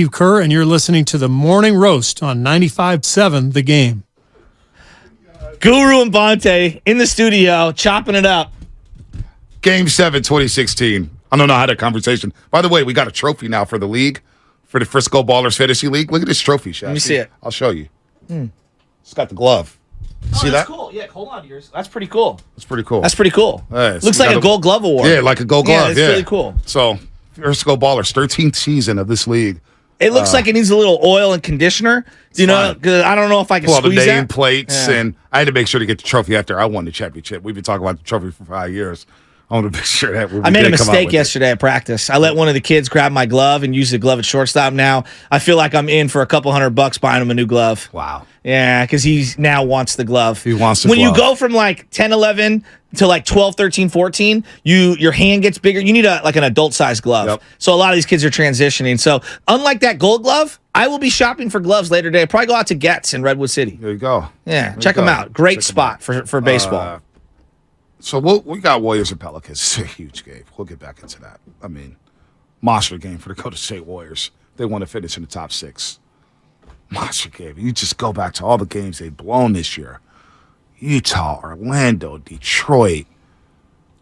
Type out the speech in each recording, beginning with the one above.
Steve Kerr, and you're listening to the Morning Roast on 95.7 The Game. Guru and Bonte in the studio, chopping it up. Game 7, 2016. I don't know how that conversation. By the way, we got a trophy now for the league, for the Frisco Ballers Fantasy League. Look at this trophy, Shaq. Let me see it. I'll show you. It's got the glove. See that? That's cool. Yeah, hold on to yours. That's pretty cool. It's pretty cool. That's pretty cool. So Looks like a Gold Glove award. Yeah, like a Gold Glove. Yeah, it's really cool. So, Frisco Ballers, 13th season of this league. It looks like it needs a little oil and conditioner. Do you know? Cause I don't know if I can Pull out the squeeze name that. plates, and I had to make sure to get the trophy after I won the championship. We've been talking about the trophy for 5 years. I want to make sure that I made a mistake yesterday at practice. I let one of the kids grab my glove and use the glove at shortstop. Now I feel like I'm in for a couple $100 buying him a new glove. Wow. Yeah, because he now wants the glove. He wants the glove. When you go from like 10, 11 to like 12, 13, 14, your hand gets bigger. You need like an adult-sized glove. Yep. So a lot of these kids are transitioning. So unlike that Gold Glove, I will be shopping for gloves later today. Probably go out to Getz in Redwood City. There you go. Yeah, check them out. Great spot for baseball. So we got Warriors and Pelicans. It's a huge game. We'll get back into that. I mean, monster game for the Golden State Warriors. They want to finish in the top 6. Monster game. You just go back to all the games they've blown this year. Utah, Orlando, Detroit.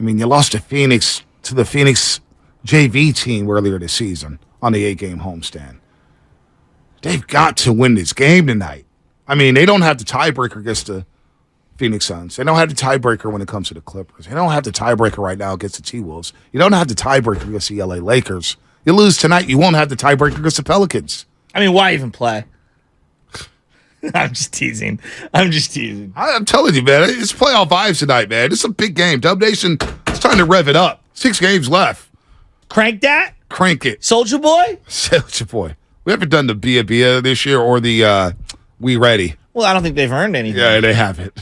I mean, you lost to the Phoenix JV team earlier this season on the 8-game homestand. They've got to win this game tonight. I mean, they don't have the tiebreaker against the Phoenix Suns. They don't have the tiebreaker when it comes to the Clippers. They don't have the tiebreaker right now against the T-Wolves. You don't have the tiebreaker against the LA Lakers. You lose tonight, you won't have the tiebreaker against the Pelicans. I mean, why even play? I'm just teasing. I'm telling you, man, it's playoff vibes tonight, man. It's a big game. Dub Nation, it's time to rev it up. 6 games left. Crank that? Crank it. Soldier Boy? Soldier Boy. We haven't done the Bia Bia this year or the We Ready. Well, I don't think they've earned anything. Yeah, they haven't.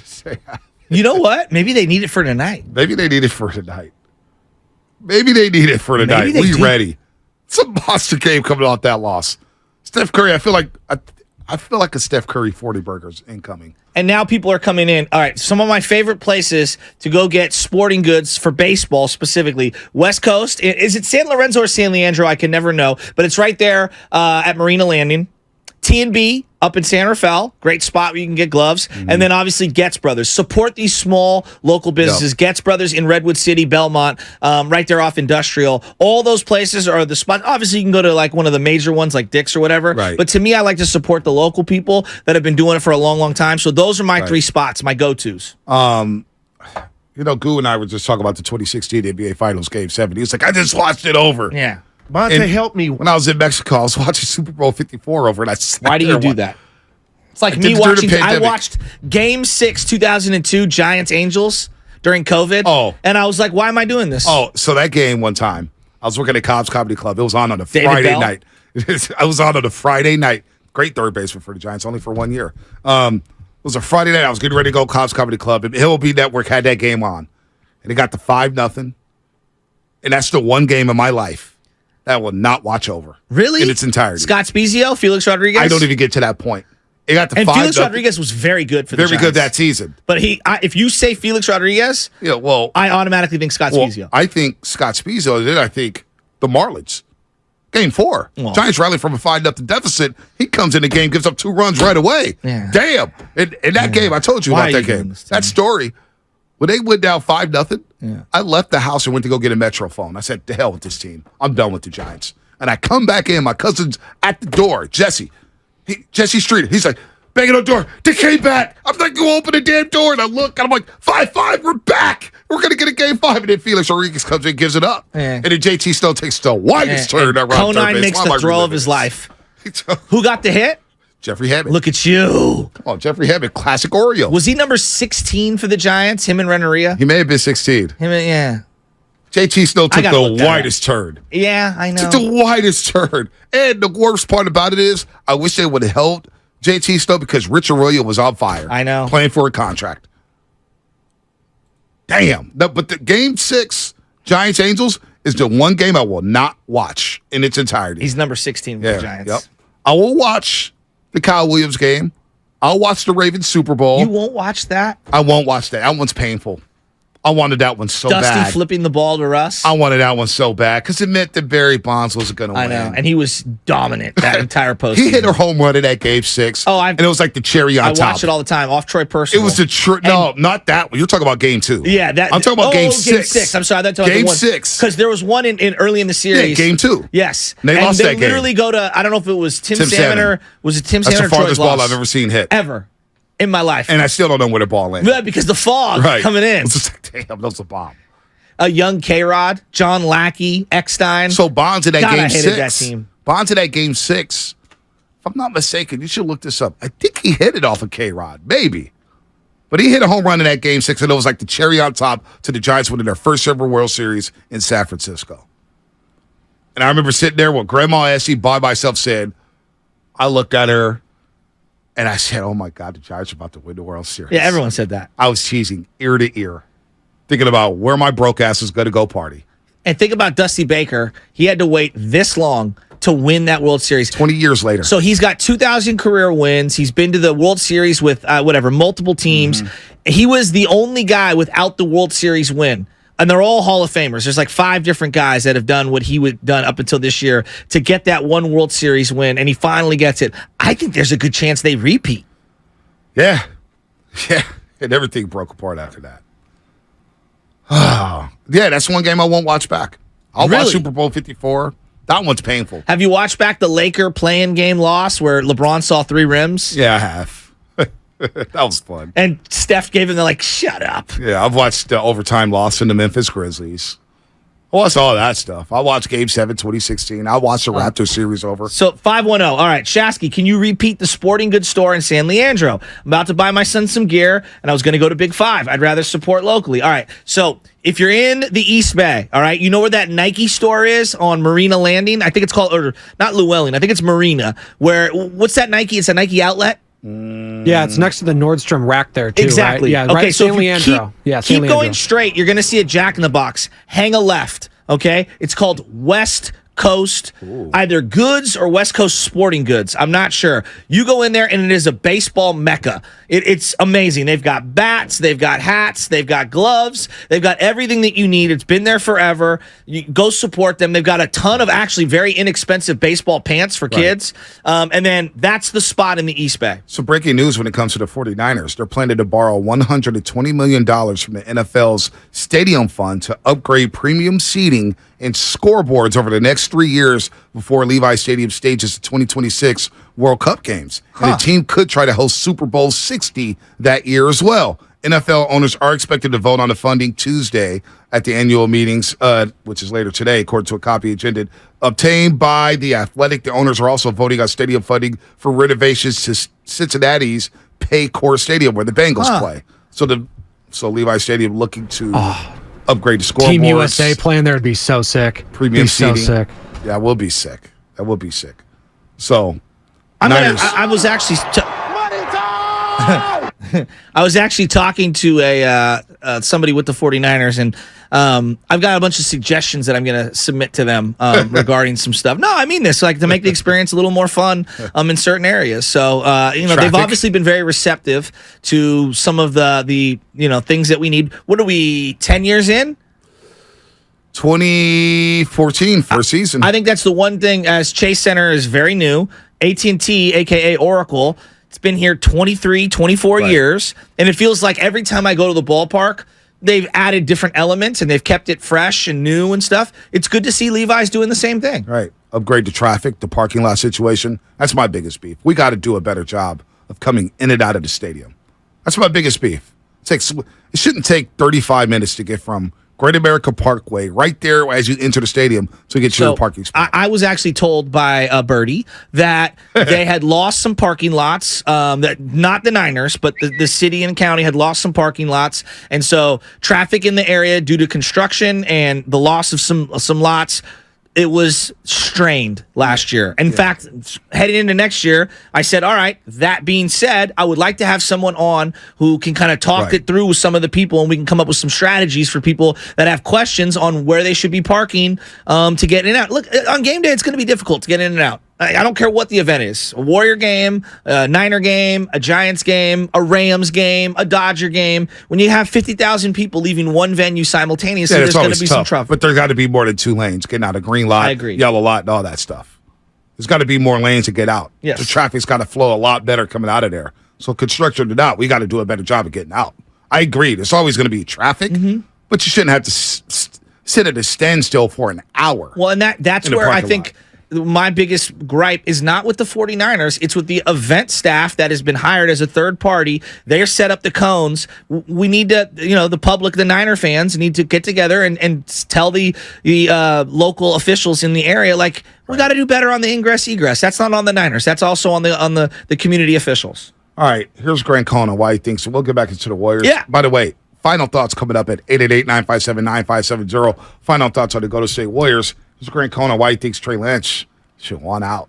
You know what? Maybe they need it for tonight. Maybe they need it for tonight. We Ready. It's a monster game coming off that loss. Steph Curry, I feel like a Steph Curry 40 burgers incoming. And now people are coming in. All right, some of my favorite places to go get sporting goods for baseball specifically. West Coast. Is it San Lorenzo or San Leandro? I can never know. But it's right there at Marina Landing. T&B up in San Rafael. Great spot where you can get gloves. And then obviously Getz Brothers. Support these small local businesses. Yep. Getz Brothers in Redwood City, Belmont, right there off Industrial. All those places are the spot. Obviously, you can go to like one of the major ones like Dick's or whatever. Right. But to me, I like to support the local people that have been doing it for a long, long time. So those are my 3 spots, my go-tos. You know, Goo and I were just talking about the 2016 NBA Finals Game 7. He was like, I just watched it over. Yeah. Bonte, help me. When I was in Mexico, I was watching Super Bowl 54 over, and I sat Why do you do that? It's like me watching. I watched Game 6, 2002, Giants Angels during COVID. Oh, and I was like, why am I doing this? Oh, so that game one time, I was working at Cobb's Comedy Club. It was on a Friday night. I was on a Friday night. Great third baseman for the Giants, only for 1 year. It was a Friday night. I was getting ready to go to Cobb's Comedy Club, and MLB Network had that game on, and it got to 5-0, and that's the one game of my life that I will not watch over. Really? In its entirety. Scott Spezio, Felix Rodriguez? I don't even get to that point. It got to 5-0. And Felix Rodriguez was very good for the Giants. Very good that season. But if you say Felix Rodriguez, I automatically think Scott Spezio. I think Scott Spezio did. I think the Marlins. Game 4. Giants rally from a 5-0 deficit. He comes in the game, gives up 2 runs right away. Yeah. Damn. In that game, I told you about that game. That story. When they went down 5-0, I left the house and went to go get a Metro phone. I said, to hell with this team. I'm done with the Giants. And I come back in. My cousin's at the door, Jesse Street. He's like, banging on the door. They came back. I'm like, go open the damn door. And I look, and I'm like, 5-5, we're back. We're going to get a game 5. And then Felix Rodriguez comes in and gives it up. And then JT Snow takes the widest turn around third base. Conine makes the throw of his life. Who got the hit? Jeffrey Hammond. Look at you. Oh, Jeffrey Hammond, classic Oriole. Was he number 16 for the Giants, him and Renneria? He may have been 16. Yeah. JT Snow took the widest turn. Yeah, I know. Took the widest turn. And the worst part about it is, I wish they would have held JT Snow because Rich Arroyo was on fire. I know. Playing for a contract. Damn. But the Game 6, Giants-Angels, is the one game I will not watch in its entirety. He's number 16 for the Giants. Yep. I will watch the Kyle Williams game. I'll watch the Ravens Super Bowl. You won't watch that? I won't watch that. That one's painful. I wanted that one so Dusty bad. flipping the ball to Russ. I wanted that one so bad because it meant that Barry Bonds wasn't going to win. I know, and he was dominant that entire postseason. He hit a home run in that Game 6. And it was like the cherry on top. I watch it all the time off Troy Percival. It was the no, not that one. You're talking about Game 2. Yeah, I'm talking about Game 6. Game 6. I'm sorry, that's Game 6 because there was one in early in the series. Yeah, Game 2. Yes, and they lost that game. They literally go to I don't know if it was Tim Salmon or was it Tim Salmon or Troy That's the farthest ball I've ever seen hit ever in my life, and I still don't know where the ball landed. Yeah, because the fog coming in. It's just like, damn, that was a bomb. A young K-Rod, John Lackey, Eckstein. So Bonds in that Game 6. That team. Bonds in that Game 6. If I'm not mistaken, you should look this up. I think he hit it off of K-Rod, maybe. But he hit a home run in that Game 6, and it was like the cherry on top to the Giants winning their first ever World Series in San Francisco. And I remember sitting there with Grandma Essie by myself said, I looked at her, and I said, oh, my God, the Giants are about to win the World Series. Yeah, everyone said that. I was cheesing ear to ear, thinking about where my broke ass was going to go party. And think about Dusty Baker. He had to wait this long to win that World Series. 20 years later. So he's got 2,000 career wins. He's been to the World Series with multiple teams. He was the only guy without the World Series win. And they're all Hall of Famers. There's like 5 different guys that have done what he would done up until this year to get that one World Series win, and he finally gets it. I think there's a good chance they repeat. Yeah. Yeah. And everything broke apart after that. Oh. Yeah, that's one game I won't watch back. I'll watch Super Bowl 54. That one's painful. Have you watched back the Laker playing game loss where LeBron saw 3 rims? Yeah, I have. That was fun. And Steph gave him the shut up. Yeah, I've watched the overtime loss in the Memphis Grizzlies. I watched all that stuff. I watched Game 7, 2016. I watched the Raptors series over. So 510. All right, Shasky, can you repeat the sporting goods store in San Leandro? I'm about to buy my son some gear, and I was going to go to Big 5. I'd rather support locally. All right, so if you're in the East Bay, all right, you know where that Nike store is on Marina Landing? I think it's called, or not Llewellyn, I think it's Marina. What's that Nike? It's a Nike outlet? Yeah, it's next to the Nordstrom rack there, too. Exactly. Right? Yeah, Okay, right, so San Leandro. Keep going straight. You're going to see a Jack in the Box. Hang a left, okay? It's called West Coast, either Goods or West Coast Sporting Goods. I'm not sure. You go in there, and it is a baseball mecca. It's amazing. They've got bats, they've got hats, they've got gloves, they've got everything that you need. It's been there forever. You go support them. They've got a ton of actually very inexpensive baseball pants for kids. And then that's the spot in the East Bay. So breaking news when it comes to the 49ers. They're planning to borrow $120 million from the NFL's Stadium Fund to upgrade premium seating and scoreboards over the next 3 years before Levi Stadium stages the 2026 World Cup games. And the team could try to host Super Bowl 60 that year as well. NFL owners are expected to vote on the funding Tuesday at the annual meetings, which is later today, according to a copy agenda obtained by The Athletic. The owners are also voting on stadium funding for renovations to Cincinnati's Paycor Stadium, where the Bengals play. So Levi Stadium looking to upgrade the scoreboards. Team USA playing there would be so sick. Premium seating. So sick. Yeah, it will be sick. That will be sick. So, I was actually I was actually talking to somebody with the 49ers, and I've got a bunch of suggestions that I'm going to submit to them regarding some stuff. No, I mean this, like to make the experience a little more fun in certain areas. So, they've obviously been very receptive to some of the things that we need. What are we, 10 years in? 2014 first season. I think that's the one thing, as Chase Center is very new. AT&T, a.k.a. Oracle, it's been here 23, 24 years, and it feels like every time I go to the ballpark, they've added different elements, and they've kept it fresh and new and stuff. It's good to see Levi's doing the same thing. Right. Upgrade the traffic, the parking lot situation. That's my biggest beef. We got to do a better job of coming in and out of the stadium. That's my biggest beef. It shouldn't take 35 minutes to get from Great America Parkway, right there as you enter the stadium to get your parking spot. I was actually told by Birdie that they had lost some parking lots, that not the Niners, but the city and county had lost some parking lots. And so traffic in the area due to construction and the loss of some lots, it was strained last year. In fact, heading into next year, I said, all right, that being said, I would like to have someone on who can kind of talk it through with some of the people, and we can come up with some strategies for people that have questions on where they should be parking to get in and out. Look, on game day, it's going to be difficult to get in and out. I don't care what the event is. A Warrior game, a Niner game, a Giants game, a Rams game, a Dodger game. When you have 50,000 people leaving one venue simultaneously, there's going to be some trouble. But there got to be more than 2 lanes. Getting out of green lot, I agree. yellow lot, and all that stuff. There's got to be more lanes to get out. Yes. The traffic's got to flow a lot better coming out of there. So construction or not, we got to do a better job of getting out. I agree. There's always going to be traffic, but you shouldn't have to sit at a standstill for an hour. Well, and that's where I think my biggest gripe is not with the 49ers. It's with the event staff that has been hired as a third party. They're set up the cones. We need to, the public, the Niner fans need to get together and tell the local officials in the area, like, we got to do better on the ingress egress. That's not on the Niners. That's also on the community officials. All right, here's Grant Cohn on why he thinks. So we'll get back into the Warriors. Yeah. By the way, final thoughts coming up at 888-957-9570. Final thoughts on the Golden State Warriors. Here's Grant Cohn on why he thinks Trey Lance should want out.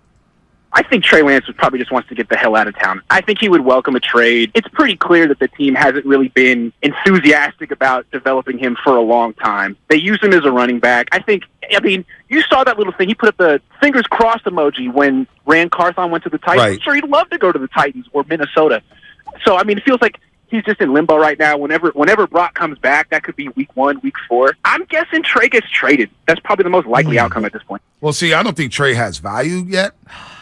I think Trey Lance probably just wants to get the hell out of town. I think he would welcome a trade. It's pretty clear that the team hasn't really been enthusiastic about developing him for a long time. They use him as a running back. You saw that little thing. He put up the fingers crossed emoji when Rand Carthon went to the Titans. Right. I'm sure he'd love to go to the Titans or Minnesota. So, it feels like he's just in limbo right now. Whenever Brock comes back, that could be week 1, week 4. I'm guessing Trey gets traded. That's probably the most likely outcome at this point. Well, see, I don't think Trey has value yet,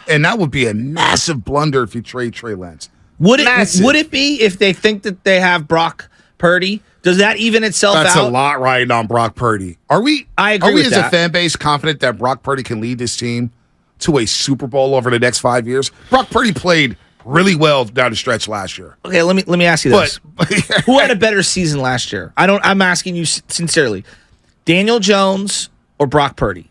and that would be a massive blunder if you trade Trey Lance. Would it be if they think that they have Brock Purdy? Does that even itself out? That's a lot riding on Brock Purdy. Are we? I agree Are we with as that. a fan base confident that Brock Purdy can lead this team to a Super Bowl over the next 5 years? Brock Purdy played really well down the stretch last year. Okay, let me ask you this: But who had a better season last year? I'm asking you sincerely: Daniel Jones or Brock Purdy?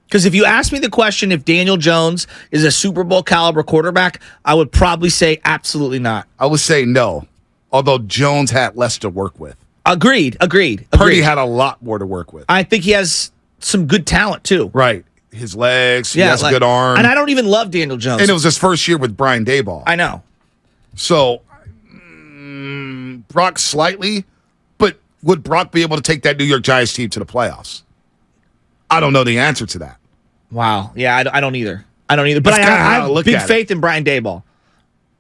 Because if you ask me the question if Daniel Jones is a Super Bowl caliber quarterback, I would probably say absolutely not. I would say no, although Jones had less to work with. Agreed. Purdy had a lot more to work with. I think he has some good talent too. Right. His legs, he has a good arm. And I don't even love Daniel Jones. And it was his first year with Brian Daboll. I know. So, Brock slightly, but would Brock be able to take that New York Giants team to the playoffs? I don't know the answer to that. Wow. Yeah, I don't either. But That's I kinda how I have look big at it. faith in Brian Daboll.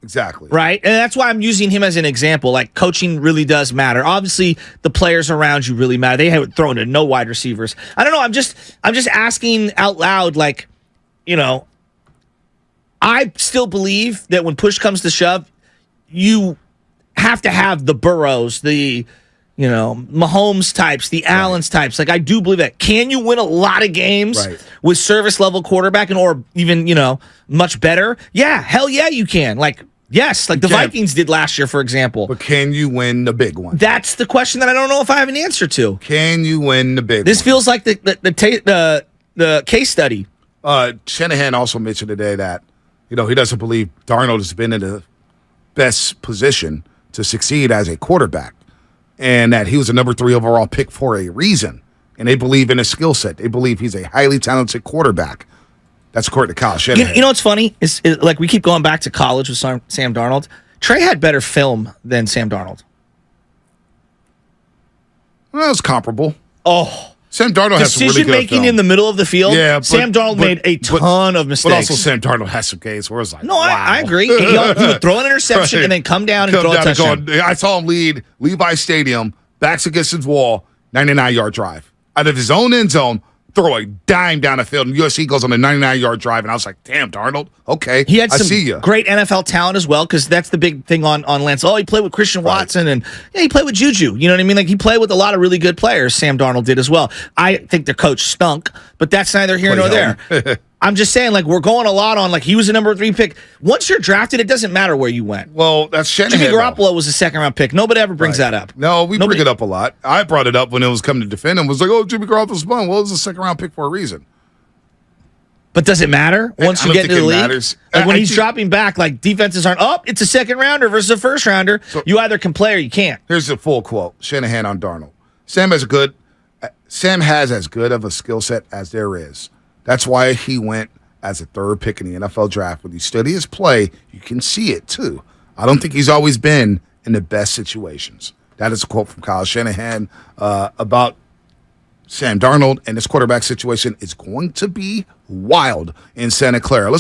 Exactly. Right? And that's why I'm using him as an example. Like, coaching really does matter. Obviously, the players around you really matter. They have thrown to no wide receivers. I don't know. I'm just asking out loud, like, I still believe that when push comes to shove, you have to have the Burrows, the Mahomes types, the Allens types. Like, I do believe that. Can you win a lot of games with service level quarterback or even, much better? Yeah, hell yeah, you can. Like, yes, like the Vikings did last year, for example. But can you win the big one? That's the question that I don't know if I have an answer to. Can you win the big This one? feels like the case study. Shanahan also mentioned today that, he doesn't believe Darnold has been in the best position to succeed as a quarterback. And that he was a number 3 overall pick for a reason. And they believe in his skill set. They believe he's a highly talented quarterback. That's according to Kyle Shanahan. You know what's funny? Is like we keep going back to college with Sam Darnold. Trey had better film than Sam Darnold. Well, it's comparable. Oh. Sam Darnold has some really good decision-making film. in the middle of the field, Yeah, Sam Darnold made a ton of mistakes. But also Sam Darnold has some games where it's like, no, wow. I agree. He would throw an interception and then come down and throw a touchdown. I saw him lead Levi Stadium, backs against his wall, 99-yard drive. Out of his own end zone, throw a dime down the field, and USC goes on a 99-yard drive, and I was like, damn, Darnold, okay, he had I some see you. great NFL talent as well, because that's the big thing on Lance. Oh, he played with Christian Watson, and he played with Juju. You know what I mean? Like, he played with a lot of really good players. Sam Darnold did as well. I think the coach stunk, but that's neither here nor there. I'm just saying, like, we're going a lot on, like, he was a number 3 pick. Once you're drafted, it doesn't matter where you went. Well, that's Shanahan. Jimmy Garoppolo was a second-round pick. Nobody ever brings that up. No, we bring it up a lot. I brought it up when it was coming to defend him. It was like, oh, Jimmy Garoppolo's fun. Well, it was a second-round pick for a reason. But does it matter once you get into the league? Matters. Like, when he's dropping back, like, defenses aren't, it's a second-rounder versus a first-rounder. So, you either can play or you can't. Here's the full quote, Shanahan on Darnold. Sam has as good of a skill set as there is. That's why he went as a 3rd pick in the NFL draft. When you study his play, you can see it too. I don't think he's always been in the best situations. That is a quote from Kyle Shanahan about Sam Darnold and this quarterback situation is going to be wild in Santa Clara.